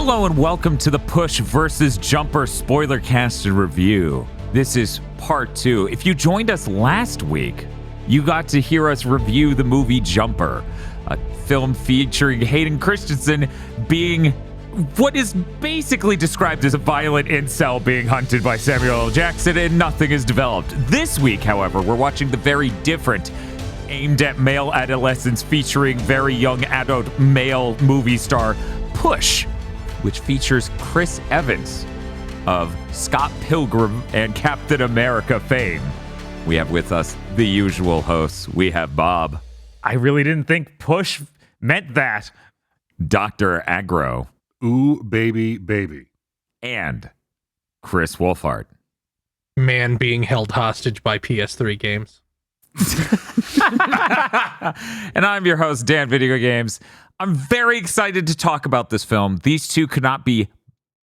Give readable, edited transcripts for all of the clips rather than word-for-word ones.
Hello and welcome to the Push vs. Jumper Spoilercast and Review. This is part 2. If you joined us last week, you got to hear us review the movie Jumper, a film featuring Hayden Christensen being what is basically described as a violent incel being hunted by Samuel L. Jackson, and nothing is developed. This week, however, we're watching the very different, aimed at male adolescents featuring very young adult male movie star Push, which features Chris Evans of Scott Pilgrim and Captain America fame. We have with us the usual hosts. We have Bob. I really didn't think push meant that. Dr. Agro. Ooh, baby, baby. And Chris Wolfhard. Man being held hostage by PS3 games. And I'm your host, Dan Video Games. I'm very excited to talk about this film. These two could not be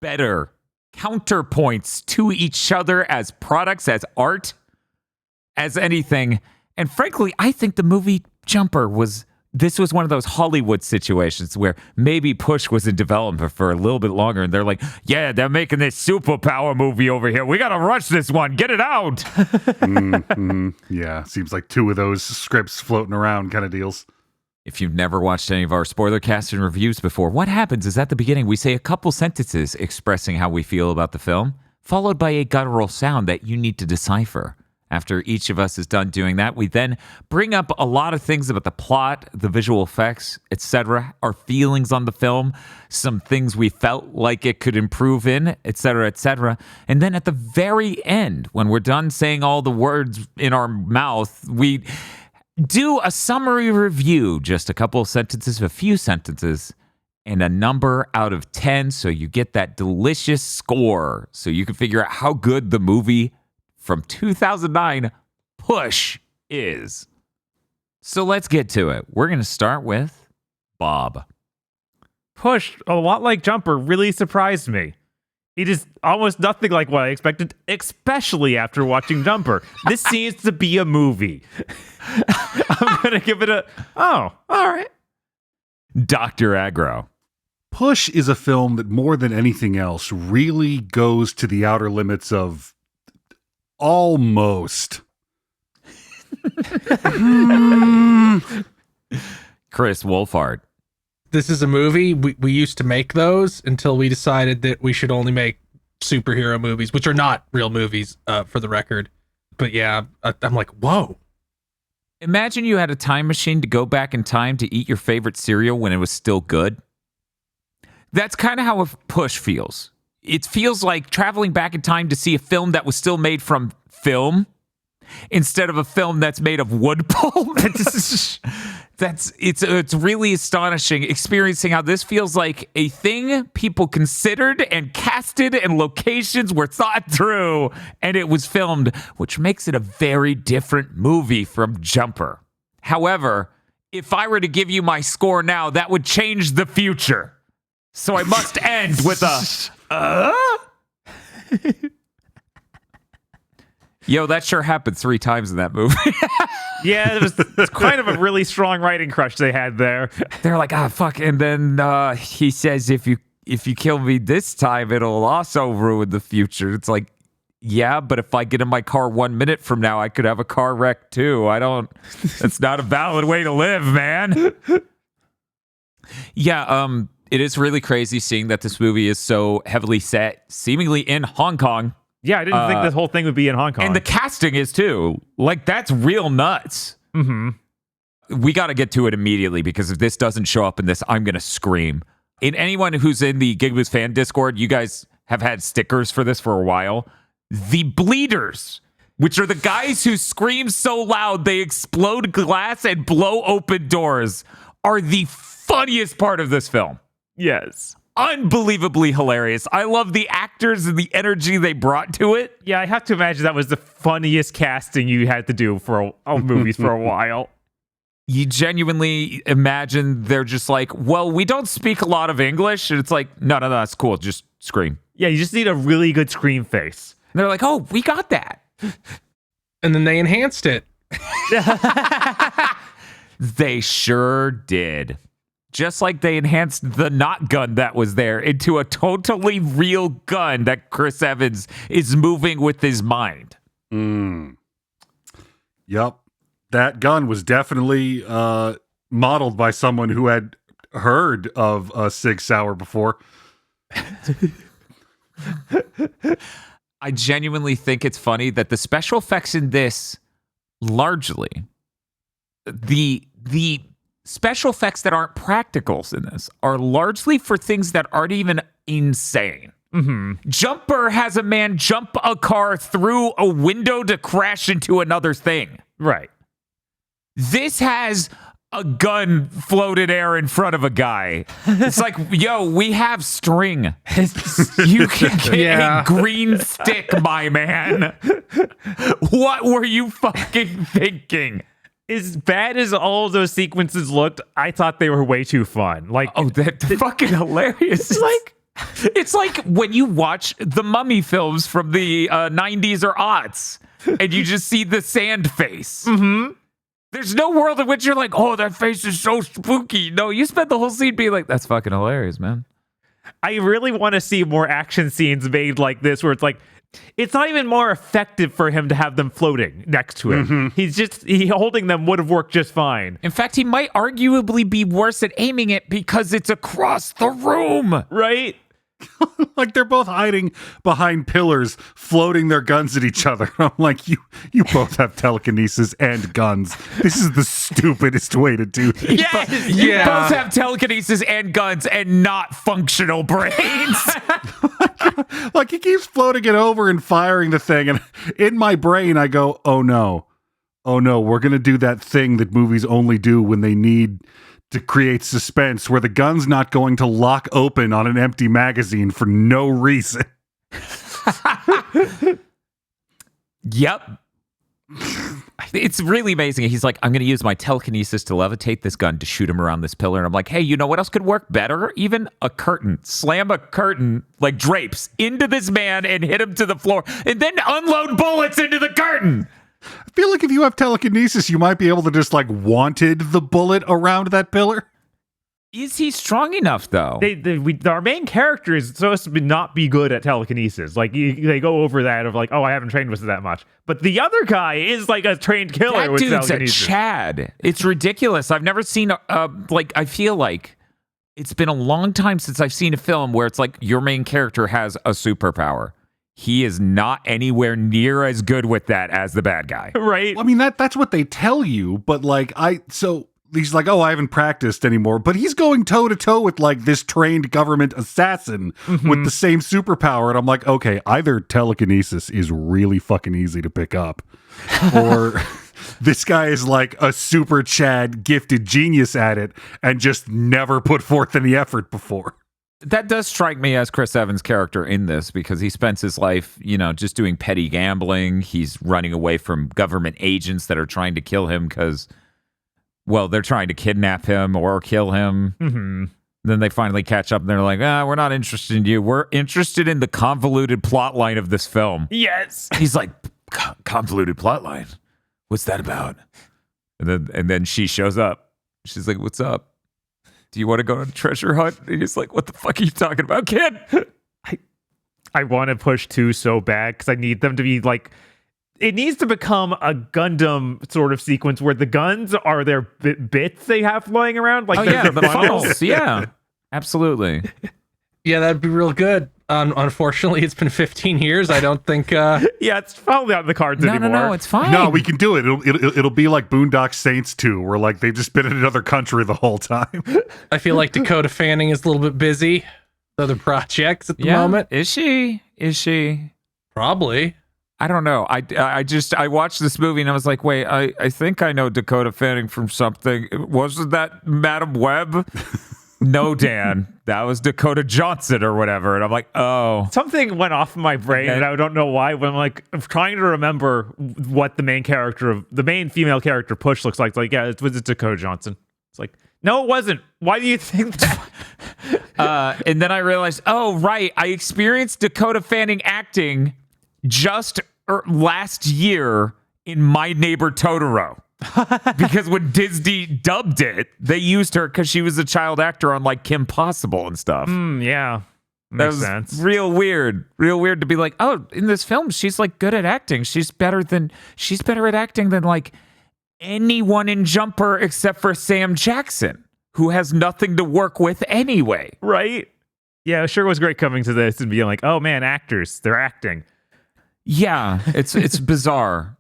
better counterpoints to each other as products, as art, as anything. And frankly, I think the movie Jumper was one of those Hollywood situations where maybe Push was in development for a little bit longer, and they're like, yeah, they're making this superpower movie over here. We got to rush this one. Get it out. Yeah, seems like two of those scripts floating around kind of deals. If you've never watched any of our spoiler casts and reviews before, what happens is at the beginning, we say a couple sentences expressing how we feel about the film, followed by a guttural sound that you need to decipher. After each of us is done doing that, we then bring up a lot of things about the plot, the visual effects, etc., our feelings on the film, some things we felt like it could improve in, etc., etc. And then at the very end, when we're done saying all the words in our mouth, we do a summary review, just a couple of sentences, a few sentences, and a number out of 10, so you get that delicious score, so you can figure out how good the movie from 2009 Push is. So let's get to it. We're going to start with Bob. Push, a lot like Jumper, really surprised me. It is almost nothing like what I expected, especially after watching Jumper. This seems to be a movie. I'm going to give it all right. Dr. Agro. Push is a film that more than anything else really goes to the outer limits of almost. Chris Wolfhard. This is a movie. We used to make those until we decided that we should only make superhero movies, which are not real movies, for the record. But yeah, I'm like, whoa. Imagine you had a time machine to go back in time to eat your favorite cereal when it was still good. That's kind of how a Push feels. It feels like traveling back in time to see a film that was still made from film instead of a film that's made of wood pulp. It's really astonishing experiencing how this feels like a thing people considered and casted, and locations were thought through, and it was filmed, which makes it a very different movie from Jumper. However, if I were to give you my score now, that would change the future. So I must end with a Yo, that sure happened 3 times in that movie. Yeah, it's kind of a really strong writing crush they had there. They're like, fuck. And then he says, if you kill me this time, it'll also ruin the future. It's like, yeah, but if I get in my car 1 minute from now, I could have a car wreck too. That's not a valid way to live, man. Yeah, it is really crazy seeing that this movie is so heavily set, seemingly in Hong Kong. Yeah, I didn't think this whole thing would be in Hong Kong. And the casting is too. Like, that's real nuts. Mm-hmm. We got to get to it immediately, because if this doesn't show up in this, I'm going to scream. And anyone who's in the GigaBoots fan Discord, you guys have had stickers for this for a while. The bleeders, which are the guys who scream so loud they explode glass and blow open doors, are the funniest part of this film. Yes. Unbelievably hilarious. I love the actors and the energy they brought to it. Yeah, I have to imagine that was the funniest casting you had to do for movies for a while. You genuinely imagine they're just like, well, we don't speak a lot of English. And it's like, no, that's cool. Just scream. Yeah, you just need a really good scream face. And they're like, oh, we got that. And then they enhanced it. They sure did. just like they enhanced the not gun that was there into a totally real gun that Chris Evans is moving with his mind. Yep. That gun was definitely modeled by someone who had heard of Sig Sauer before. I genuinely think it's funny that the special effects in this, largely, the special effects that aren't practicals in this are largely for things that aren't even insane. Jumper has a man jump a car through a window to crash into another thing. Right. This has a gun float in air in front of a guy. It's like, yo, we have string. You can get a green stick, my man. What were you fucking thinking? As bad as all of those sequences looked, I thought they were way too fun. Like, oh, that's fucking hilarious. It's like when you watch the Mummy films from the 90s or aughts, and you just see the sand face. There's no world in which you're like, oh, that face is so spooky. No, you spent the whole scene being like, that's fucking hilarious, man. I really want to see more action scenes made like this, where it's like, it's not even more effective for him to have them floating next to him. He holding them would have worked just fine. In fact, he might arguably be worse at aiming it because it's across the room. Right? Like they're both hiding behind pillars, floating their guns at each other. I'm like, you both have telekinesis and guns. This is the stupidest way to do this. Yes, you both have telekinesis and guns and not functional brains. Like he keeps floating it over and firing the thing, and in my brain I go, oh no, we're gonna do that thing that movies only do when they need to create suspense, where the gun's not going to lock open on an empty magazine for no reason. Yep. It's really amazing. He's like, I'm going to use my telekinesis to levitate this gun to shoot him around this pillar. And I'm like, hey, you know what else could work better? Even a curtain. Slam a curtain, like drapes, into this man and hit him to the floor, and then unload bullets into the curtain. I feel like if you have telekinesis, you might be able to just like wanted the bullet around that pillar. Is he strong enough, though? Our main character is supposed to not be good at telekinesis. Like, they go over that of like, oh, I haven't trained with it that much. But the other guy is like a trained killer that with dude's telekinesis. a Chad. It's ridiculous. I've never seen, I feel like it's been a long time since I've seen a film where it's like your main character has a superpower. He is not anywhere near as good with that as the bad guy. Right? I mean, that's what they tell you, but like, he's like, oh, I haven't practiced anymore, but he's going toe to toe with like this trained government assassin with the same superpower. And I'm like, okay, either telekinesis is really fucking easy to pick up, or this guy is like a super Chad gifted genius at it and just never put forth any effort before. That does strike me as Chris Evans' character in this, because he spends his life, just doing petty gambling. He's running away from government agents that are trying to kill him because, well, they're trying to kidnap him or kill him. Then they finally catch up and they're like, we're not interested in you. We're interested in the convoluted plot line of this film. Yes. He's like, convoluted plot line? What's that about? And then she shows up. She's like, what's up? Do you want to go on a treasure hunt? And he's like, what the fuck are you talking about, kid? I want to push 2 so bad because I need them to be like, it needs to become a Gundam sort of sequence where the guns are their bits they have flying around. Like, the funnels. Yeah, absolutely. Yeah, that'd be real good. Unfortunately, it's been 15 years. I don't think. Yeah, it's probably not in the cards anymore. No, it's fine. No, we can do it. It'll be like Boondock Saints 2, where like they've just been in another country the whole time. I feel like Dakota Fanning is a little bit busy with other projects at the moment. Is she? Probably. I don't know. I watched this movie and I was like, wait, I think I know Dakota Fanning from something. Wasn't that Madam Web? No, Dan, that was Dakota Johnson or whatever. And I'm like, oh. Something went off in my brain and I don't know why. When I'm trying to remember what the main female character Push looks like. It's like, yeah, it was Dakota Johnson. It's like, no, it wasn't. Why do you think that? And then I realized, oh, right. I experienced Dakota Fanning acting just last year in My Neighbor Totoro. Because when Disney dubbed it, they used her because she was a child actor on like Kim Possible and stuff. Yeah. That Makes was sense. real weird to be like, oh, in this film, she's like good at acting. She's better at acting than like anyone in Jumper except for Sam Jackson, who has nothing to work with anyway. Right? Yeah, it sure was great coming to this and being like, oh man, actors, they're acting. Yeah, it's bizarre.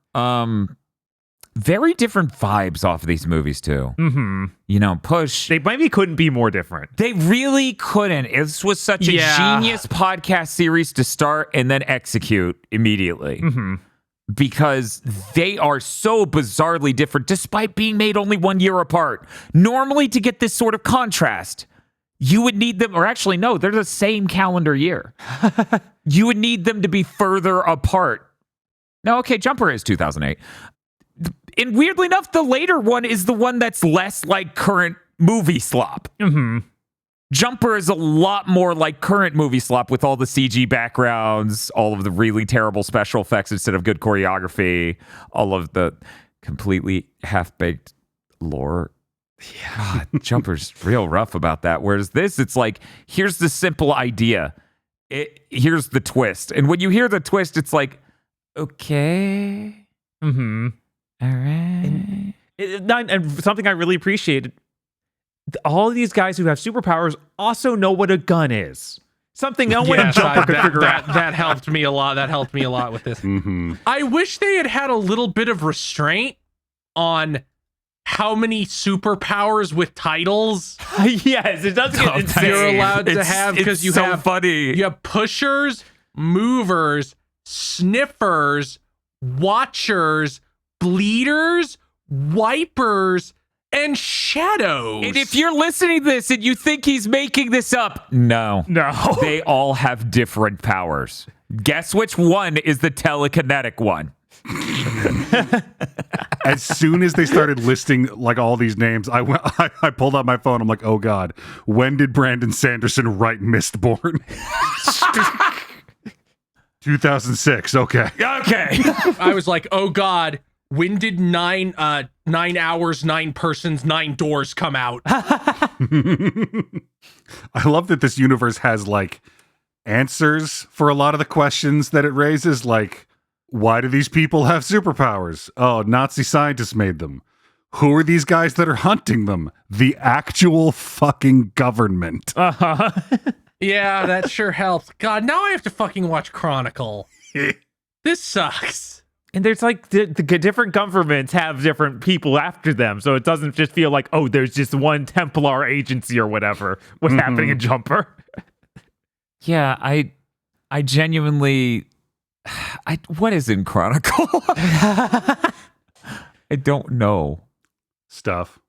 Very different vibes off of these movies too. Mm-hmm. You know, Push. They maybe couldn't be more different. They really couldn't. This was such a genius podcast series to start and then execute immediately. Mm-hmm. Because they are so bizarrely different despite being made only 1 year apart. Normally, to get this sort of contrast, you would need them, or actually, no, they're the same calendar year. You would need them to be further apart. Now, okay, Jumper is 2008. And weirdly enough, the later one is the one that's less like current movie slop. Mm-hmm. Jumper is a lot more like current movie slop with all the CG backgrounds, all of the really terrible special effects instead of good choreography, all of the completely half-baked lore. Yeah, Jumper's real rough about that. Whereas this, it's like, here's the simple idea. Here's the twist. And when you hear the twist, it's like, okay. Mm-hmm. All right. And something I really appreciated, all of these guys who have superpowers also know what a gun is. Something no one in Jumper could figure out. That helped me a lot. That helped me a lot with this. Mm-hmm. I wish they had a little bit of restraint on how many superpowers with titles Yes, it does get insane. you're allowed to have, because you so have funny. You have pushers, movers, sniffers, watchers, bleeders, wipers, and shadows. And if you're listening to this and you think he's making this up, no. They all have different powers. Guess which one is the telekinetic one? As soon as they started listing like all these names, I pulled out my phone. I'm like, oh God, when did Brandon Sanderson write Mistborn? 2006. Okay. Okay. I was like, oh God, when did 9 hours, 9 persons, 9 doors come out? I love that this universe has like answers for a lot of the questions that it raises. Like, why do these people have superpowers? Oh, Nazi scientists made them. Who are these guys that are hunting them? The actual fucking government. Uh-huh. Yeah, that sure helps. God, now I have to fucking watch Chronicle. This sucks. And there's like the different governments have different people after them, so it doesn't just feel like, oh, there's just one Templar agency or whatever. What's happening in Jumper? Yeah, I genuinely, what is in Chronicle? I don't know. Stuff.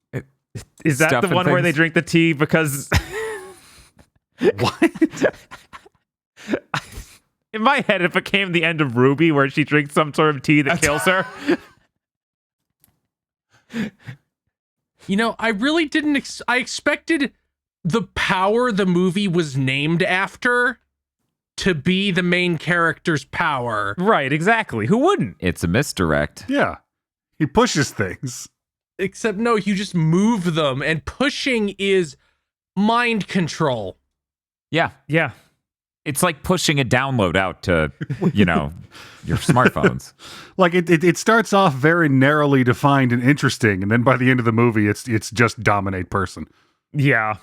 Is that Stuff the and one where they things. drink the tea because What? in my head it became the end of Ruby where she drinks some sort of tea that kills her? You know, I really didn't. I expected the power the movie was named after to be the main character's power. Right, exactly. Who wouldn't? It's a misdirect. Yeah. He pushes things. Except, no, you just move them, and pushing is mind control. Yeah. Yeah. It's like pushing a download out to, you know, your smartphones. Like it starts off very narrowly defined and interesting, and then by the end of the movie, it's just dominate person. Yeah.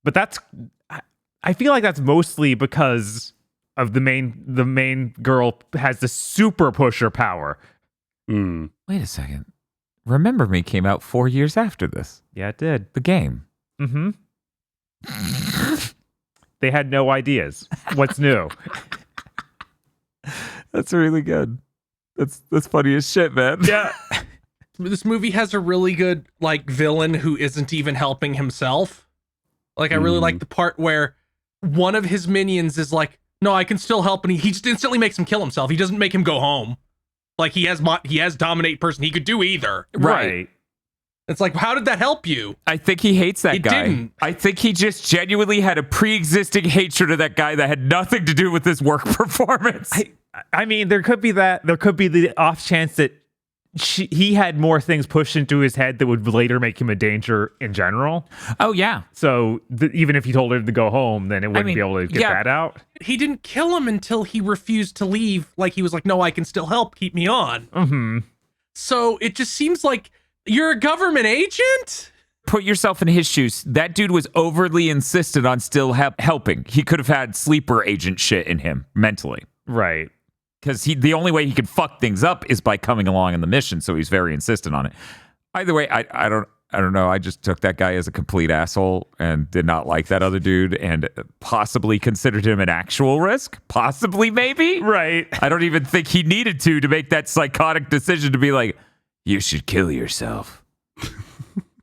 But I feel like that's mostly because of the main girl has the super pusher power. Mm. Wait a second. Remember Me came out 4 years after this. Yeah, it did. The game. Mm-hmm. They had no ideas. What's new? That's really good. That's funny as shit, man. Yeah. This movie has a really good, like, villain who isn't even helping himself. Like, I really like the part where one of his minions is like, no, I can still help, and he just instantly makes him kill himself. He doesn't make him go home. Like, he has dominate person. He could do either. Right. It's like, how did that help you? I think he hates that It guy. didn't. I think he just genuinely had a pre-existing hatred of that guy that had nothing to do with his work performance. I mean, there could be that. There could be the off chance that he had more things pushed into his head that would later make him a danger in general. Oh, yeah. So even if he told her to go home, then it wouldn't be able to get that out. He didn't kill him until he refused to leave. Like, he was like, no, I can still help. Keep me on. Mm-hmm. So it just seems like you're a government agent? Put yourself in his shoes. That dude was overly insistent on still helping. He could have had sleeper agent shit in him mentally. Right. Because the only way he could fuck things up is by coming along in the mission, so he's very insistent on it. Either way, I don't know. I just took that guy as a complete asshole and did not like that other dude and possibly considered him an actual risk. Possibly, maybe. Right. I don't even think he needed to make that psychotic decision to be like, you should kill yourself.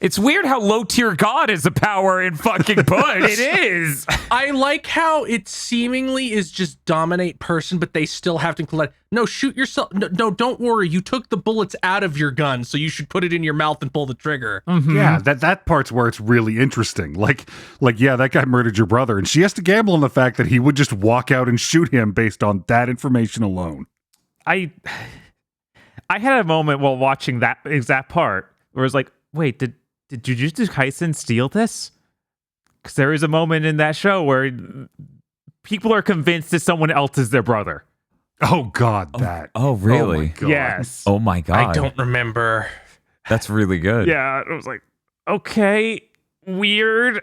It's weird how low tier God is a power in fucking Push. It is. I like how it seemingly is just dominate person, but they still have to include, no, shoot yourself. No, don't worry. You took the bullets out of your gun, so you should put it in your mouth and pull the trigger. Mm-hmm. Yeah, that part's where it's really interesting. Like, yeah, that guy murdered your brother, and she has to gamble on the fact that he would just walk out and shoot him based on that information alone. I had a moment while watching that exact part where I was like, wait, did Jujutsu Kaisen steal this? Because there is a moment in that show where people are convinced that someone else is their brother. Oh, God, that. Oh, really? Oh, my God. Yes. Oh, my God. I don't remember. That's really good. Yeah, I was like, okay, weird.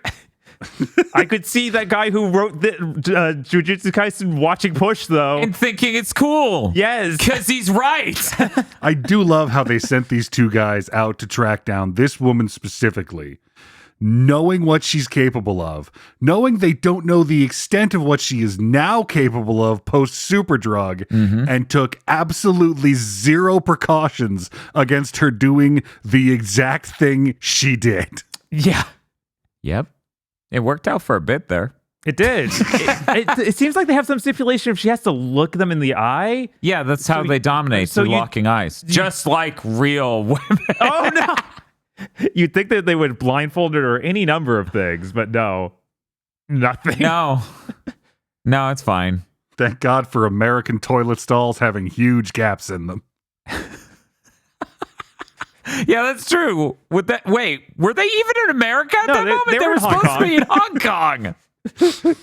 I could see that guy who wrote the Jujutsu Kaisen watching Push, though. And thinking it's cool. Yes. Because he's right. I do love how they sent these two guys out to track down this woman specifically, knowing what she's capable of, knowing they don't know the extent of what she is now capable of post super drug, and took absolutely zero precautions against her doing the exact thing she did. Yeah. Yep. It worked out for a bit there. It did. It seems like they have some stipulation if she has to look them in the eye. Yeah, that's how they dominate, through locking eyes. Just like real women. Oh, no. You'd think that they would blindfold her or any number of things, but no. Nothing. No, it's fine. Thank God for American toilet stalls having huge gaps in them. Yeah, that's true. Wait, were they even in America at No, that moment? they were Were in Hong supposed to be in Kong. Hong Kong.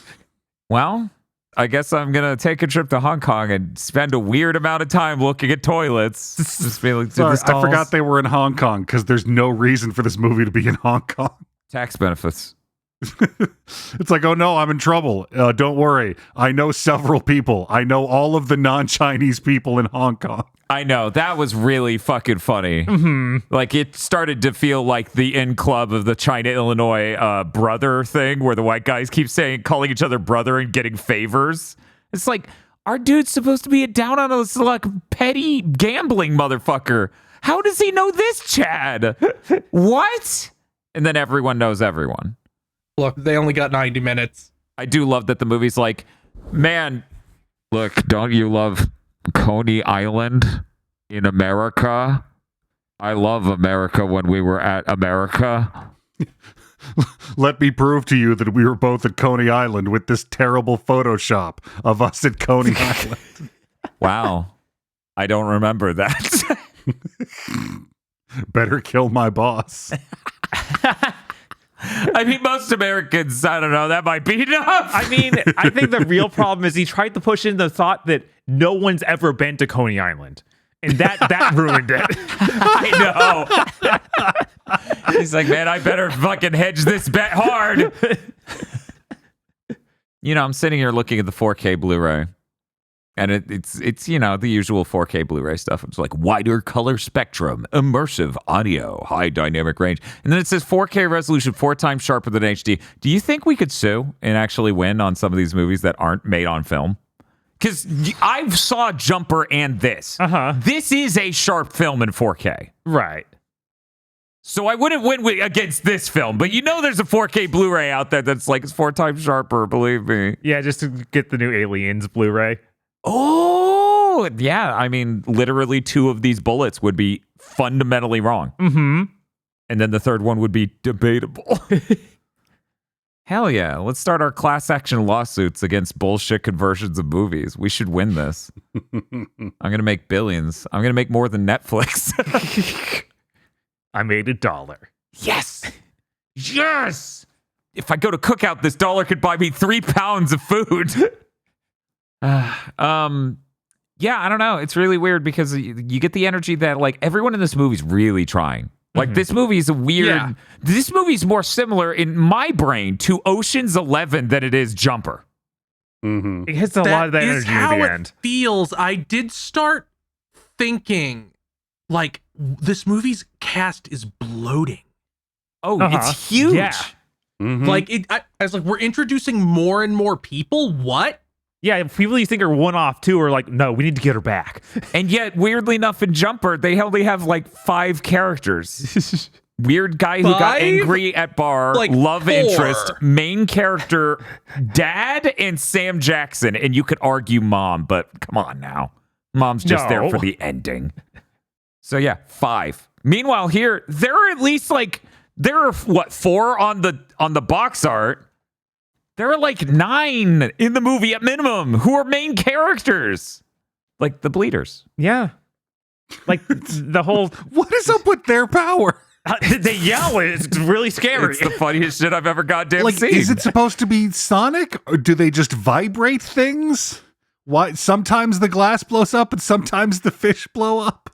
Well, I guess I'm going to take a trip to Hong Kong and spend a weird amount of time looking at toilets. Just be like, Sorry, I forgot they were in Hong Kong because there's no reason for this movie to be in Hong Kong. Tax benefits. It's like, oh no, I'm in trouble. Don't worry. I know several people. I know all of the non-Chinese people in Hong Kong. I know. That was really fucking funny. Mm-hmm. Like, it started to feel like the in club of the China-Illinois brother thing where the white guys keep calling each other brother and getting favors. It's like, our dude's supposed to be down on a like petty gambling motherfucker. How does he know this, Chad? What? And then everyone knows everyone. Look, they only got 90 minutes. I do love that the movie's like, man, look, don't you love Coney Island in America? I love America when we were at America. Let me prove to you that we were both at Coney Island with this terrible Photoshop of us at Coney Island. Wow. I don't remember that. Better kill my boss. I mean, most Americans, I don't know, that might be enough. I mean, I think the real problem is he tried to push in the thought that no one's ever been to Coney Island. And that ruined it. I know. He's like, man, I better fucking hedge this bet hard. You know, I'm sitting here looking at the 4K Blu-ray. And it's you know, the usual 4K Blu-ray stuff. It's like wider color spectrum, immersive audio, high dynamic range. And then it says 4K resolution 4 times sharper than HD. Do you think we could sue and actually win on some of these movies that aren't made on film? Because I saw Jumper and this. Uh-huh. This is a sharp film in 4K. Right. So I wouldn't win against this film. But you know there's a 4K Blu-ray out there that's like, it's 4 times sharper, believe me. Yeah, just to get the new Aliens Blu-ray. Oh, yeah. I mean, literally 2 of these bullets would be fundamentally wrong. Mm-hmm. And then the third one would be debatable. Hell yeah. Let's start our class action lawsuits against bullshit conversions of movies. We should win this. I'm going to make billions. I'm going to make more than Netflix. I made $1. Yes. Yes. If I go to Cookout, this $1 could buy me 3 pounds of food. Yeah, I don't know. It's really weird because you get the energy that like everyone in this movie's really trying. Like this movie is a weird. Yeah. This movie's more similar in my brain to Ocean's 11 than it is Jumper. Mm-hmm. It hits a lot of that is energy how at the it end. feels. I did start thinking, like, this movie's cast is bloating. Oh, Uh-huh. it's huge. Yeah. Mm-hmm. Like, I was like, we're introducing more and more people. What? Yeah, people you think are one-off too are like, no, we need to get her back. And yet, weirdly enough, in Jumper, they only have like 5 characters. Weird guy who got 5? angry at bar, Like love 4. interest, main character, dad, and Sam Jackson. And you could argue mom, but come on now. Mom's just there No. for the ending. So yeah, 5. Meanwhile, here, there are at least like, there are what, 4 on the box art. There are like 9 in the movie at minimum who are main characters. Like the Bleeders. Yeah. Like the whole, What is up with their power? they yell, it's really scary. It's the funniest shit I've ever goddamn Like, seen. is it supposed to be sonic, or do they just vibrate things? Why? Sometimes the glass blows up, and sometimes the fish blow up.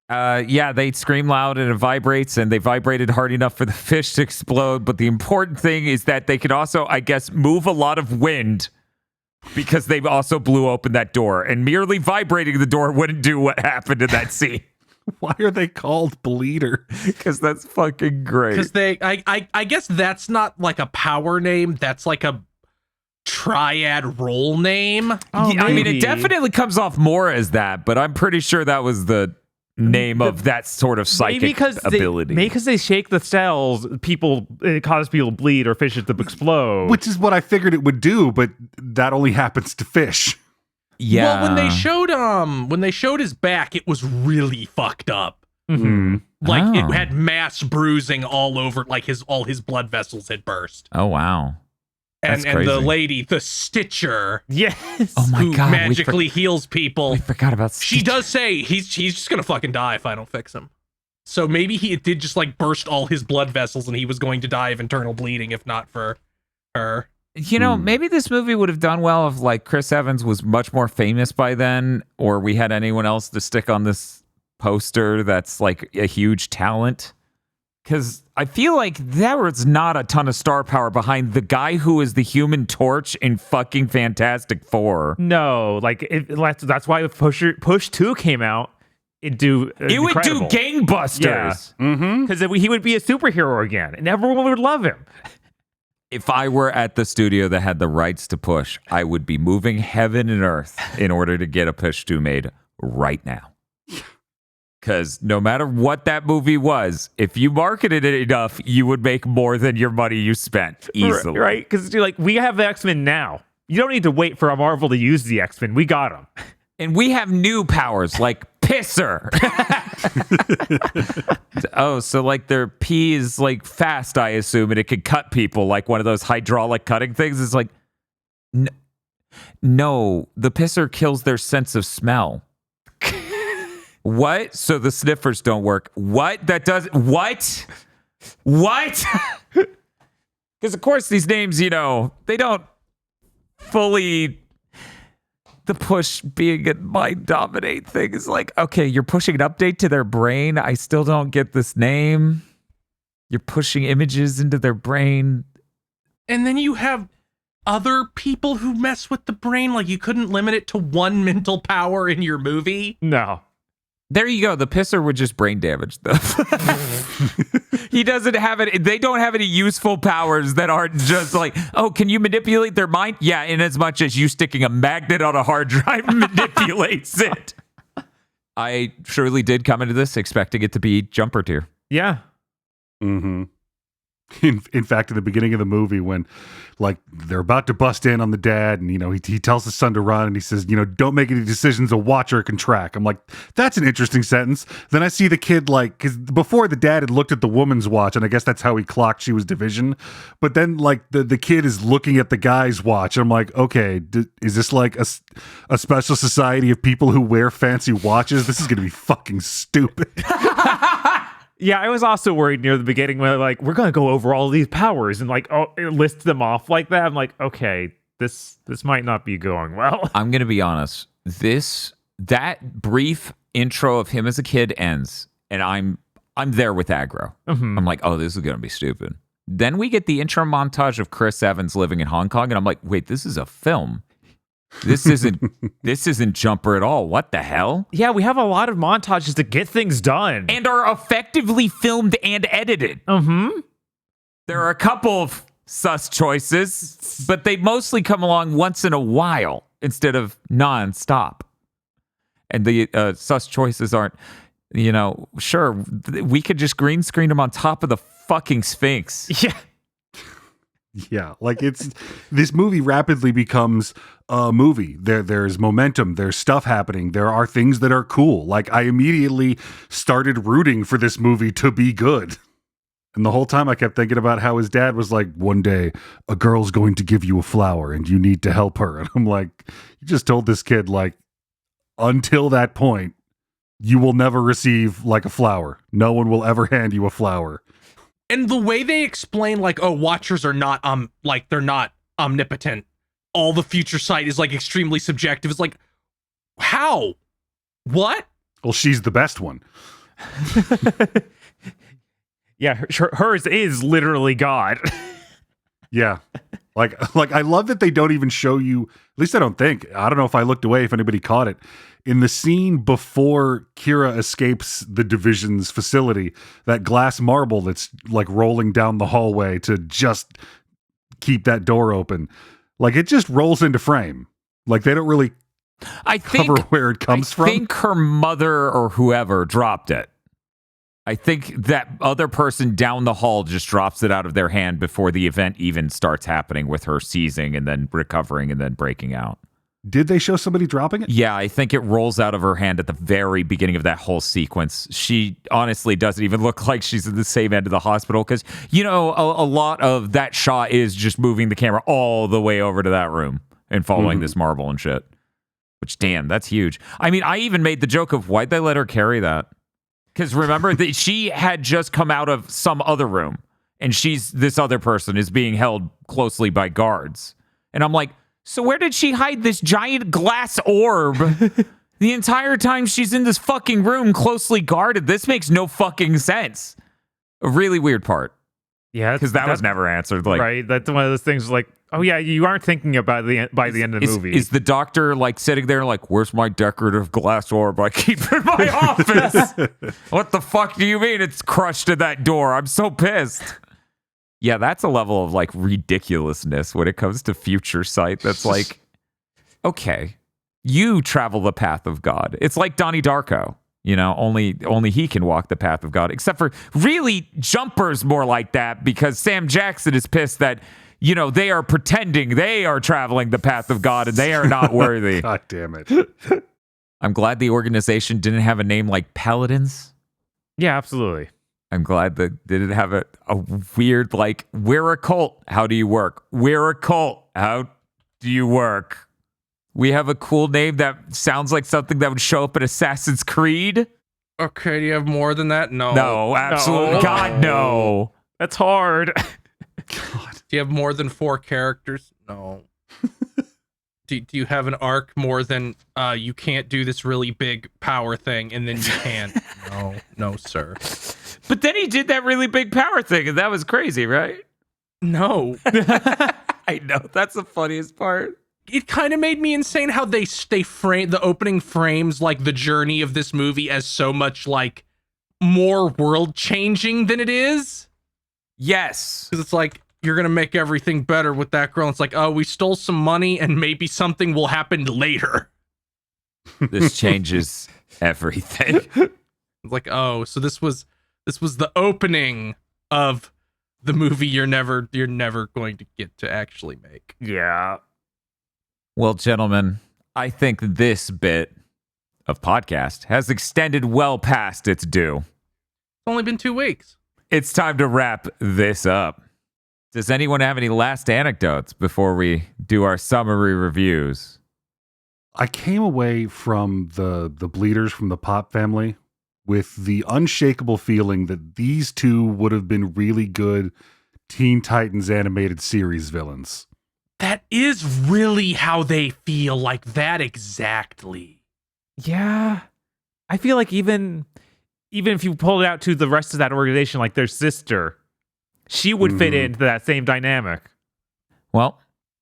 Yeah, they scream loud and it vibrates, and they vibrated hard enough for the fish to explode. But the important thing is that they could also, I guess, move a lot of wind because they also blew open that door. And merely vibrating the door wouldn't do what happened in that scene. Why are they called bleeder? Because that's fucking great. Because I guess that's not like a power name. That's like a triad role name. Oh, Yeah, I mean, maybe. it definitely comes off more as that, but I'm pretty sure that was the name of that sort of psychic Maybe because ability. Maybe because they shake the cells, it causes people to bleed or fishes to explode. Which is what I figured it would do, but that only happens to fish. Yeah. Well, when they showed his back, it was really fucked up. Mhm. Like Oh. it had mass bruising all over, like all his blood vessels had burst. Oh, wow. And That's and the crazy. lady, the Stitcher, Yes. Oh my who God. magically heals people, We forgot about she does say he's just gonna fucking die if I don't fix him. So maybe it did just like burst all his blood vessels and he was going to die of internal bleeding if not for her. You know, maybe this movie would have done well if like Chris Evans was much more famous by then, or we had anyone else to stick on this poster that's like a huge talent. Because I feel like there was not a ton of star power behind the guy who is the Human Torch in fucking Fantastic Four. No, like that's why if Push 2 came out, it'd do It would do incredible. gangbusters. Mm-hmm. Because he would be a superhero again, and everyone would love him. If I were at the studio that had the rights to Push, I would be moving heaven and earth in order to get a Push 2 made right now. Because no matter what that movie was, if you marketed it enough, you would make more than your money you spent easily. Right? Because like we have the X-Men now. You don't need to wait for Marvel to use the X-Men. We got them. And we have new powers like pisser. Oh, so like their pee is like fast, I assume, and it can cut people like one of those hydraulic cutting things. It's like, no, the pisser kills their sense of smell. What? So the sniffers don't work. What? That does what? What? Because of course these names, you know, they don't fully. The Push being a mind dominate thing is like, okay, you're pushing an update to their brain. I still don't get this name. You're pushing images into their brain. And then you have other people who mess with the brain. Like you couldn't limit it to one mental power in your movie. No. There you go. The pisser would just brain damage them. He doesn't have it. They don't have any useful powers that aren't just like, oh, can you manipulate their mind? Yeah, in as much as you sticking a magnet on a hard drive manipulates it. I surely did come into this expecting it to be Jumper tier. Yeah. Mm-hmm. In fact, at the beginning of the movie, when like they're about to bust in on the dad, and he tells his son to run, and he says, don't make any decisions a watcher can track. I'm like, that's an interesting sentence. Then I see the kid because before the dad had looked at the woman's watch, and I guess that's how he clocked she was division. But then like the kid is looking at the guy's watch. And I'm like, okay, is this like a special society of people who wear fancy watches? This is going to be fucking stupid. Yeah, I was also worried near the beginning when like we're gonna go over all these powers and like it lists them off like that. I'm like, okay, this might not be going well. I'm gonna be honest. That brief intro of him as a kid ends, and I'm there with aggro. Mm-hmm. I'm like, oh, this is gonna be stupid. Then we get the intro montage of Chris Evans living in Hong Kong, and I'm like, wait, this is a film. This isn't Jumper at all. What the hell? Yeah, we have a lot of montages to get things done. And are effectively filmed and edited. Mm-hmm. There are a couple of sus choices, but they mostly come along once in a while instead of non-stop. And the sus choices aren't, sure, we could just green screen them on top of the fucking Sphinx. Yeah. Yeah, like this movie rapidly becomes a movie. There's momentum, there's stuff happening, there are things that are cool. Like I immediately started rooting for this movie to be good. And the whole time I kept thinking about how his dad was like, one day a girl's going to give you a flower and you need to help her. And I'm like, you just told this kid like until that point you will never receive like a flower. No one will ever hand you a flower. And the way they explain, like, oh, watchers are not, they're not omnipotent. All the future sight is, like, extremely subjective. It's like, how? What? Well, she's the best one. Yeah, hers is literally God. Yeah. Like I love that they don't even show you, at least I don't think, I don't know if I looked away if anybody caught it. In the scene before Kira escapes the division's facility, that glass marble that's like rolling down the hallway to just keep that door open, like it just rolls into frame. Like they don't really cover where it comes from. I think her mother or whoever dropped it. I think that other person down the hall just drops it out of their hand before the event even starts happening with her seizing and then recovering and then breaking out. Did they show somebody dropping it? Yeah, I think it rolls out of her hand at the very beginning of that whole sequence. She honestly doesn't even look like she's in the same end of the hospital because, a lot of that shot is just moving the camera all the way over to that room and following this marble and shit. Which, damn, that's huge. I mean, I even made the joke of why'd they let her carry that? Because remember, that she had just come out of some other room and this other person is being held closely by guards. And I'm like, so where did she hide this giant glass orb the entire time she's in this fucking room closely guarded? This makes no fucking sense. A really weird part. Yeah, because that was never answered. Like, right, that's one of those things. Like, oh yeah, you aren't thinking about by the end of the movie. Is the doctor like sitting there like, where's my decorative glass orb I keep in my office? What the fuck do you mean it's crushed in that door? I'm so pissed. Yeah, that's a level of like ridiculousness when it comes to future sight. That's like, okay, you travel the path of God. It's like Donnie Darko. Only he can walk the path of God. Except for really Jumper's more like that because Sam Jackson is pissed that, they are pretending they are traveling the path of God and they are not worthy. God damn it. I'm glad the organization didn't have a name like Paladins. Yeah, absolutely. I'm glad that they didn't have a weird, like, we're a cult. How do you work? We're a cult. How do you work? We have a cool name that sounds like something that would show up in Assassin's Creed. Okay, do you have more than that? No. No, absolutely. No. God, no. That's hard. God. Do you have more than 4 characters? No. do you have an arc more than you can't do this really big power thing and then you can? No, sir. But then he did that really big power thing and that was crazy, right? No. I know. That's the funniest part. It kind of made me insane how they frame the opening frames like the journey of this movie as so much like more world changing than it is. Yes. Because it's like, you're going to make everything better with that girl. It's like, oh, we stole some money and maybe something will happen later. This changes everything. It's like, oh, so this was the opening of the movie you're never going to get to actually make. Yeah. Well, gentlemen, I think this bit of podcast has extended well past its due. It's only been 2 weeks. It's time to wrap this up. Does anyone have any last anecdotes before we do our summary reviews? I came away from the Bleeders from the Pop family with the unshakable feeling that these two would have been really good Teen Titans animated series villains. That is really how they feel, like that exactly. Yeah. I feel like even if you pulled it out to the rest of that organization, like their sister, she would fit into that same dynamic. Well,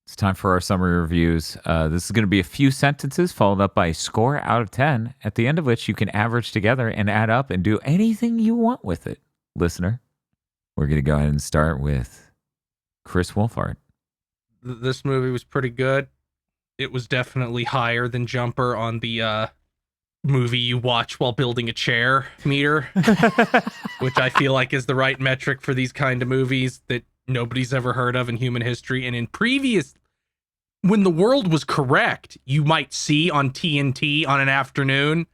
it's time for our summary reviews. This is going to be a few sentences followed up by a score out of 10, at the end of which you can average together and add up and do anything you want with it, listener. We're going to go ahead and start with Chris Wolfhard. This movie was pretty good. It was definitely higher than Jumper on the movie you watch while building a chair meter, which I feel like is the right metric for these kind of movies that nobody's ever heard of in human history. And in previous, when the world was correct, you might see on TNT on an afternoon,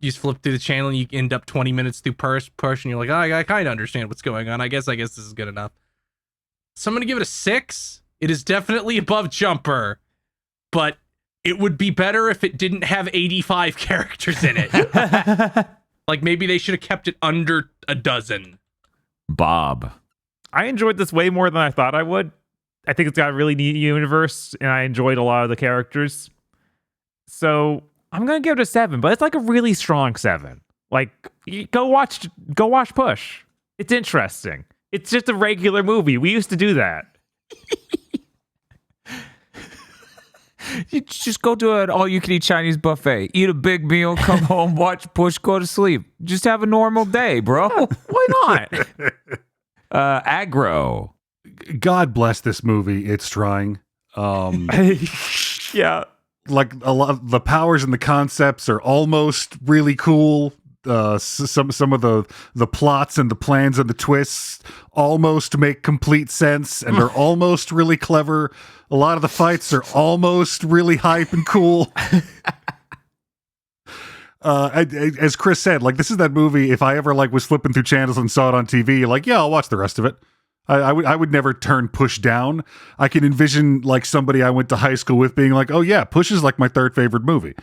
you just flip through the channel and you end up 20 minutes through push and you're like, oh, I kind of understand what's going on. I guess this is good enough. So I'm going to give it a 6. It is definitely above Jumper, but it would be better if it didn't have 85 characters in it. Like maybe they should have kept it under a dozen. Bob. I enjoyed this way more than I thought I would. I think it's got a really neat universe, and I enjoyed a lot of the characters. So I'm gonna give it a 7, but it's like a really strong 7. Like, go watch Push. It's interesting. It's just a regular movie. We used to do that. You just go to an all-you-can-eat Chinese buffet, eat a big meal, come home, watch Push, go to sleep. Just have a normal day, bro. Why not? Aggro. God bless this movie. It's trying. Yeah. Like a lot of the powers and the concepts are almost really cool. Some of the plots and the plans and the twists almost make complete sense and are almost really clever. A lot of the fights are almost really hype and cool. As Chris said, like, this is that movie, if I ever like was flipping through channels and saw it on TV, like, yeah, I'll watch the rest of it. I would never turn Push down. I can envision like somebody I went to high school with being like, oh yeah, Push is like my 3rd favorite movie.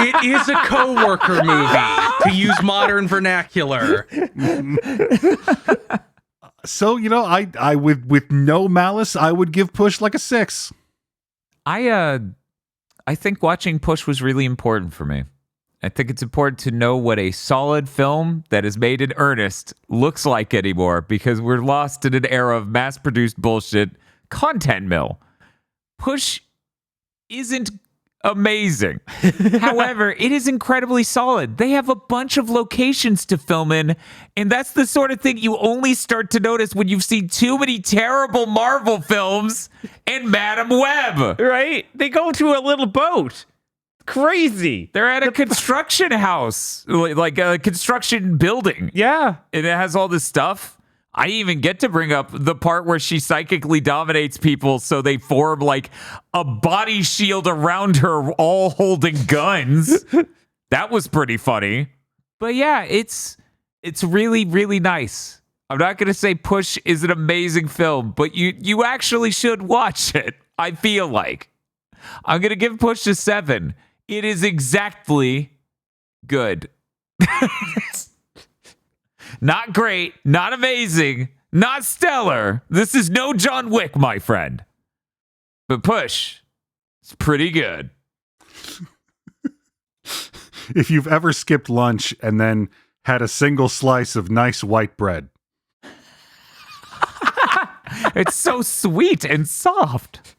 It is a coworker movie, to use modern vernacular. So, you know, I with no malice, I would give Push like a 6. I think watching Push was really important for me. I think it's important to know what a solid film that is made in earnest looks like anymore, because we're lost in an era of mass-produced bullshit content mill. Push isn't amazing. However, it is incredibly solid. They have a bunch of locations to film in, and that's the sort of thing you only start to notice when you've seen too many terrible Marvel films and Madam Web. Right? They go to a little boat. Crazy. They're at a construction house, like a construction building. Yeah. And it has all this stuff. I even get to bring up the part where she psychically dominates people so they form like a body shield around her, all holding guns. That was pretty funny. But yeah, it's really, really nice. I'm not going to say Push is an amazing film, but you actually should watch it, I feel like. I'm going to give Push a 7. It is exactly good. Not great, not amazing, not stellar. This is no John Wick, my friend. But Push, it's pretty good. If you've ever skipped lunch and then had a single slice of nice white bread. It's so sweet and soft.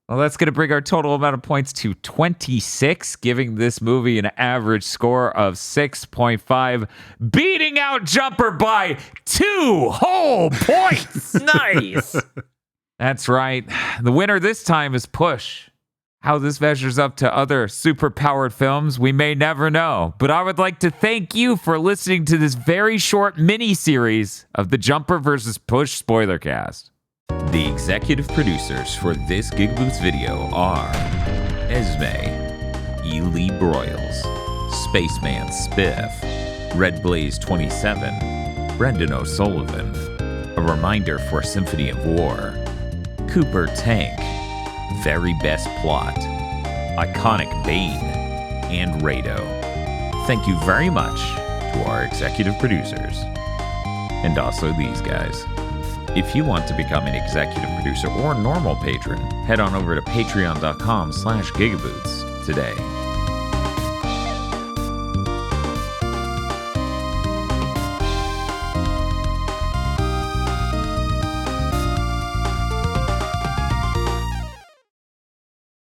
Well, that's going to bring our total amount of points to 26, giving this movie an average score of 6.5, beating out Jumper by 2 whole points. Nice. That's right. The winner this time is Push. How this measures up to other super-powered films, we may never know. But I would like to thank you for listening to this very short mini-series of the Jumper vs. Push Spoilercast. The executive producers for this GigaBoots video are Esme, Ely Broyles, Spaceman Spiff, Red Blaze 27, Brendan O'Sullivan, A Reminder for Symphony of War, Cooper Tank, Very Best Plot, Iconic Bane, and Rado. Thank you very much to our executive producers. And also these guys. If you want to become an executive producer or normal patron, head on over to patreon.com/gigaboots today.